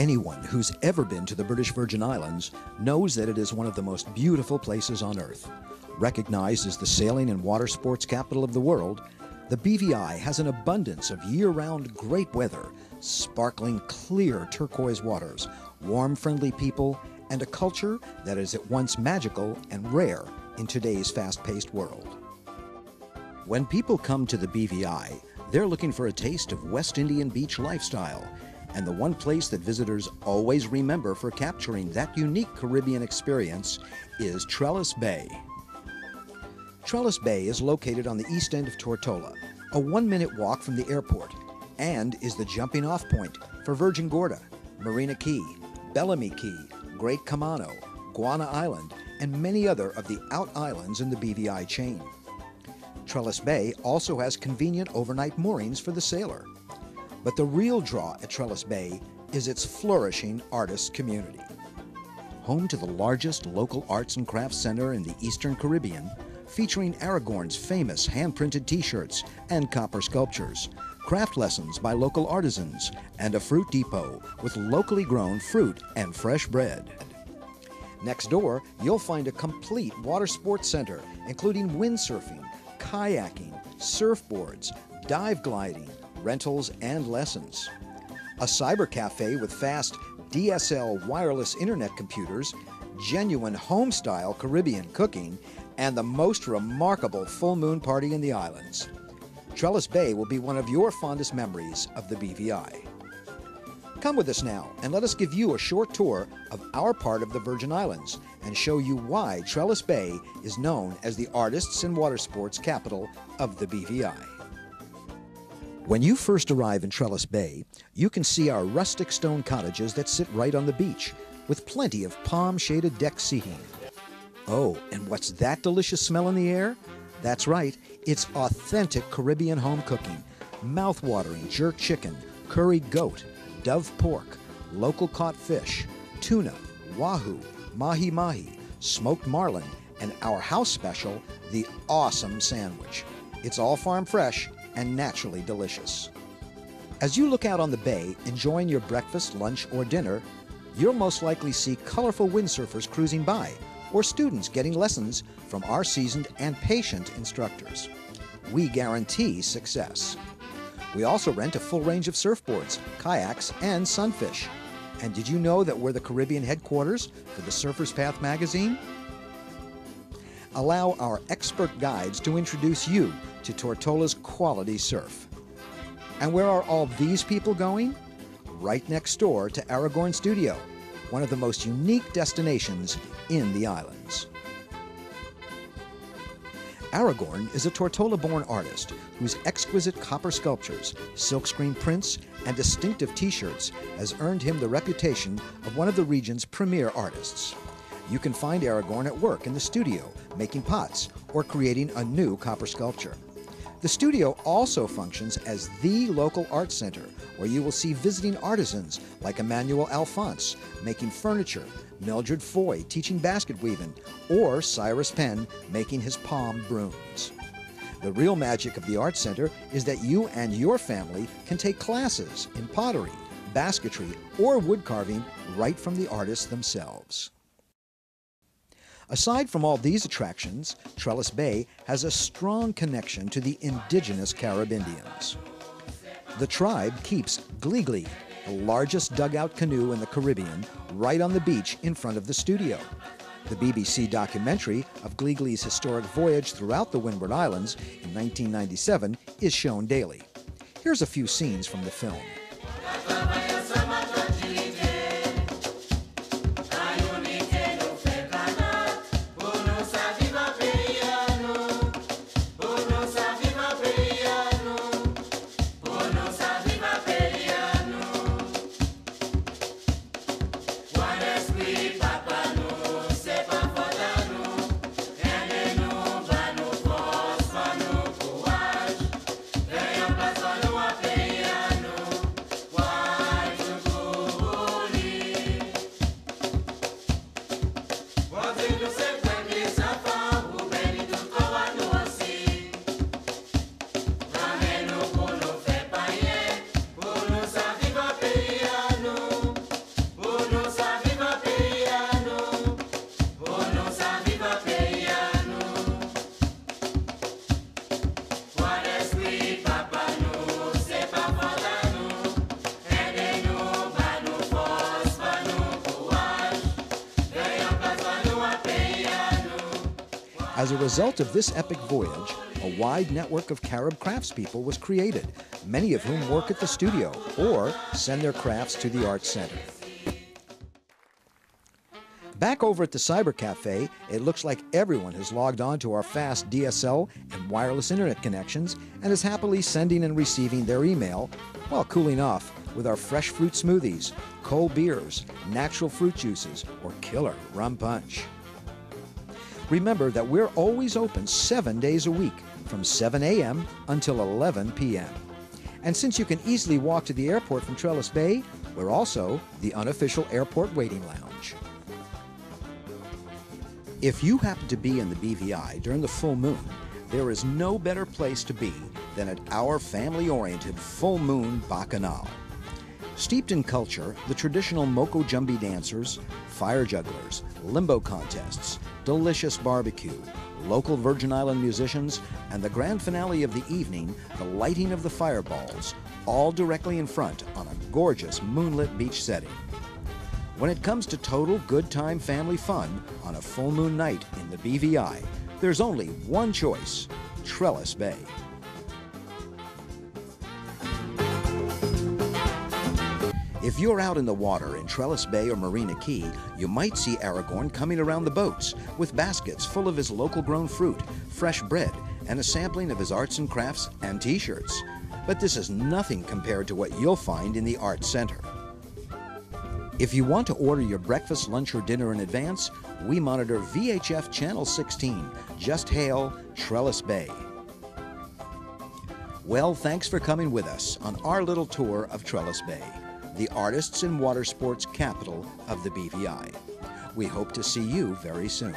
Anyone who's ever been to the British Virgin Islands knows that it is one of the most beautiful places on Earth. Recognized as the sailing and water sports capital of the world, the BVI has an abundance of year-round great weather, sparkling clear turquoise waters, warm, friendly people, and a culture that is at once magical and rare in today's fast-paced world. When people come to the BVI, they're looking for a taste of West Indian beach lifestyle, and the one place that visitors always remember for capturing that unique Caribbean experience is Trellis Bay. Trellis Bay is located on the east end of Tortola, a 1-minute walk from the airport, and is the jumping-off point for Virgin Gorda, Marina Key, Bellamy Key, Great Camano, Guana Island, and many other of the out islands in the BVI chain. Trellis Bay also has convenient overnight moorings for the sailor. But the real draw at Trellis Bay is its flourishing artist community. Home to the largest local arts and crafts center in the Eastern Caribbean, featuring Aragorn's famous hand-printed t-shirts and copper sculptures, craft lessons by local artisans, and a fruit depot with locally grown fruit and fresh bread. Next door, you'll find a complete water sports center, including windsurfing, kayaking, surfboards, dive gliding, rentals, and lessons. A cyber cafe with fast DSL wireless internet computers, genuine home-style Caribbean cooking, and the most remarkable full moon party in the islands. Trellis Bay will be one of your fondest memories of the BVI. Come with us now and let us give you a short tour of our part of the Virgin Islands and show you why Trellis Bay is known as the artists and water sports capital of the BVI. When you first arrive in Trellis Bay, you can see our rustic stone cottages that sit right on the beach, with plenty of palm-shaded deck seating. Oh, and what's that delicious smell in the air? That's right, it's authentic Caribbean home cooking. Mouth-watering jerk chicken, curried goat, dove pork, local caught fish, tuna, wahoo, mahi-mahi, smoked marlin, and our house special, the awesome sandwich. It's all farm fresh and naturally delicious. As you look out on the bay, enjoying your breakfast, lunch, or dinner, you'll most likely see colorful windsurfers cruising by, or students getting lessons from our seasoned and patient instructors. We guarantee success. We also rent a full range of surfboards, kayaks, and sunfish. And did you know that we're the Caribbean headquarters for the Surfer's Path magazine? Allow our expert guides to introduce you to Tortola's quality surf. And where are all these people going? Right next door to Aragorn Studio, one of the most unique destinations in the islands. Aragorn is a Tortola-born artist whose exquisite copper sculptures, silkscreen prints, and distinctive t-shirts has earned him the reputation of one of the region's premier artists. You can find Aragorn at work in the studio, making pots or creating a new copper sculpture. The studio also functions as the local art center, where you will see visiting artisans like Emmanuel Alphonse making furniture, Mildred Foy teaching basket weaving, or Cyrus Penn making his palm brooms. The real magic of the art center is that you and your family can take classes in pottery, basketry, or wood carving right from the artists themselves. Aside from all these attractions, Trellis Bay has a strong connection to the indigenous Carib Indians. The tribe keeps Gligli, the largest dugout canoe in the Caribbean, right on the beach in front of the studio. The BBC documentary of Gligli's historic voyage throughout the Windward Islands in 1997 is shown daily. Here's a few scenes from the film. As a result of this epic voyage, a wide network of Carib craftspeople was created, many of whom work at the studio or send their crafts to the Arts Center. Back over at the Cyber Cafe, it looks like everyone has logged on to our fast DSL and wireless internet connections and is happily sending and receiving their email while cooling off with our fresh fruit smoothies, cold beers, natural fruit juices, or killer rum punch. Remember that we're always open 7 days a week from 7 a.m. until 11 p.m. And since you can easily walk to the airport from Trellis Bay, we're also the unofficial airport waiting lounge. If you happen to be in the BVI during the full moon, there is no better place to be than at our family-oriented full moon bacchanal. Steeped in culture, the traditional Moko Jumbi dancers, fire jugglers, limbo contests, delicious barbecue, local Virgin Island musicians, and the grand finale of the evening, the lighting of the fireballs, all directly in front on a gorgeous moonlit beach setting. When it comes to total good time family fun on a full moon night in the BVI, there's only one choice: Trellis Bay. If you're out in the water in Trellis Bay or Marina Key, you might see Aragorn coming around the boats with baskets full of his local grown fruit, fresh bread, and a sampling of his arts and crafts and t-shirts. But this is nothing compared to what you'll find in the Arts Center. If you want to order your breakfast, lunch, or dinner in advance, we monitor VHF Channel 16. Just hail Trellis Bay. Well, thanks for coming with us on our little tour of Trellis Bay, the artists and water sports capital of the BVI. We hope to see you very soon.